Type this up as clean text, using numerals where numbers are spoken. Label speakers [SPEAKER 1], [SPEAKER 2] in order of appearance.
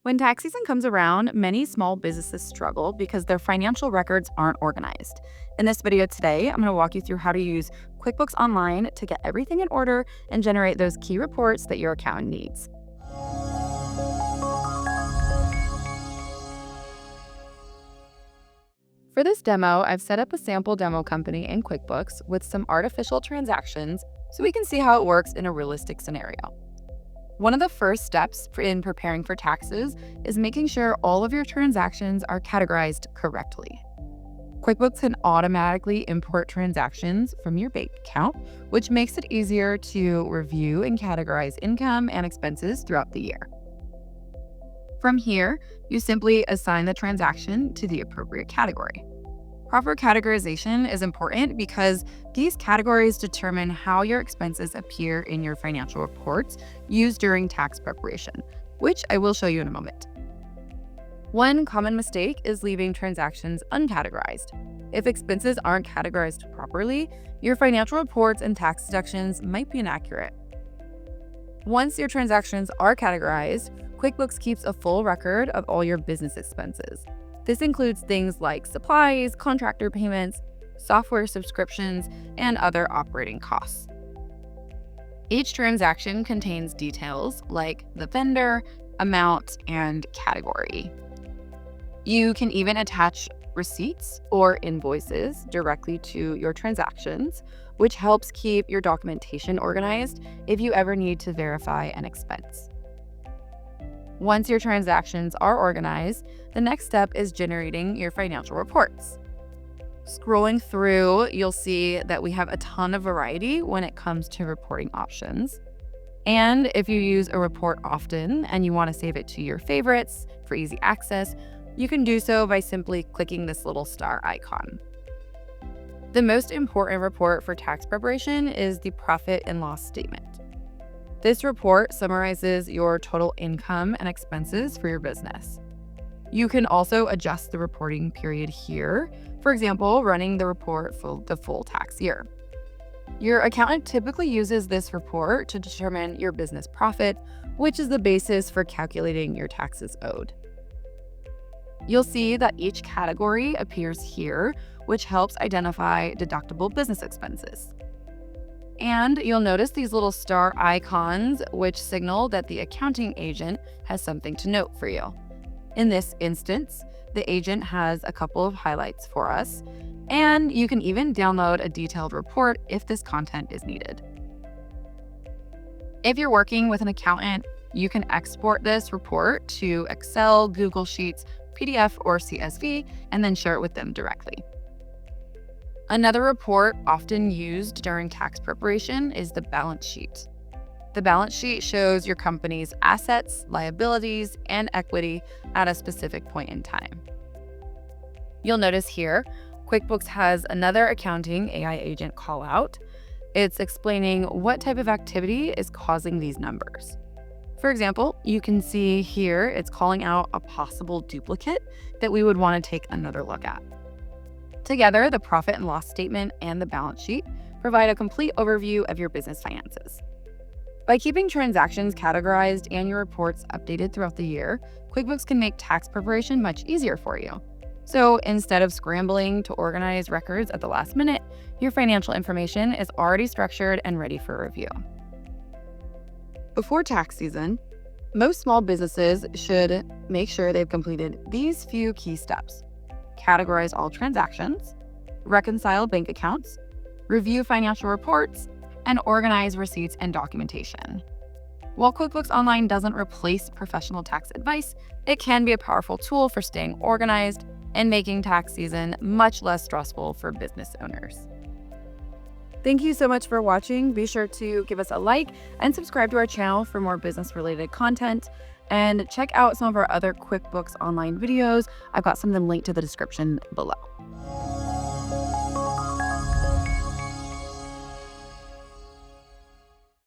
[SPEAKER 1] When tax season comes around, many small businesses struggle because their financial records aren't organized. In this video today, I'm going to walk you through how to use QuickBooks Online to get everything in order and generate those key reports that your accountant needs. For this demo, I've set up a sample demo company in QuickBooks with some artificial transactions so we can see how it works in a realistic scenario. One of the first steps in preparing for taxes is making sure all of your transactions are categorized correctly. QuickBooks can automatically import transactions from your bank account, which makes it easier to review and categorize income and expenses throughout the year. From here, you simply assign the transaction to the appropriate category. Proper categorization is important because these categories determine how your expenses appear in your financial reports used during tax preparation, which I will show you in a moment. One common mistake is leaving transactions uncategorized. If expenses aren't categorized properly, your financial reports and tax deductions might be inaccurate. Once your transactions are categorized, QuickBooks keeps a full record of all your business expenses. This includes things like supplies, contractor payments, software subscriptions, and other operating costs. Each transaction contains details like the vendor, amount, and category. You can even attach receipts or invoices directly to your transactions, which helps keep your documentation organized if you ever need to verify an expense. Once your transactions are organized, the next step is generating your financial reports. Scrolling through, you'll see that we have a ton of variety when it comes to reporting options. And if you use a report often and you want to save it to your favorites for easy access, you can do so by simply clicking this little star icon. The most important report for tax preparation is the profit and loss statement. This report summarizes your total income and expenses for your business. You can also adjust the reporting period here, for example, running the report for the full tax year. Your accountant typically uses this report to determine your business profit, which is the basis for calculating your taxes owed. You'll see that each category appears here, which helps identify deductible business expenses. And you'll notice these little star icons, which signal that the accounting agent has something to note for you. In this instance, the agent has a couple of highlights for us, and you can even download a detailed report if this content is needed. If you're working with an accountant, you can export this report to Excel, Google Sheets, PDF, or CSV, and then share it with them directly. Another report often used during tax preparation is the balance sheet. The balance sheet shows your company's assets, liabilities, and equity at a specific point in time. You'll notice here, QuickBooks has another accounting AI agent call out. It's explaining what type of activity is causing these numbers. For example, you can see here it's calling out a possible duplicate that we would want to take another look at. Together, the profit and loss statement and the balance sheet provide a complete overview of your business finances. By keeping transactions categorized and your reports updated throughout the year, QuickBooks can make tax preparation much easier for you. So instead of scrambling to organize records at the last minute, your financial information is already structured and ready for review. Before tax season, most small businesses should make sure they've completed these few key steps: categorize all transactions, reconcile bank accounts, review financial reports, and organize receipts and documentation. While QuickBooks Online doesn't replace professional tax advice, it can be a powerful tool for staying organized and making tax season much less stressful for business owners. Thank you so much for watching. Be sure to give us a like and subscribe to our channel for more business-related content. And check out some of our other QuickBooks Online videos. I've got some of them linked to the description below.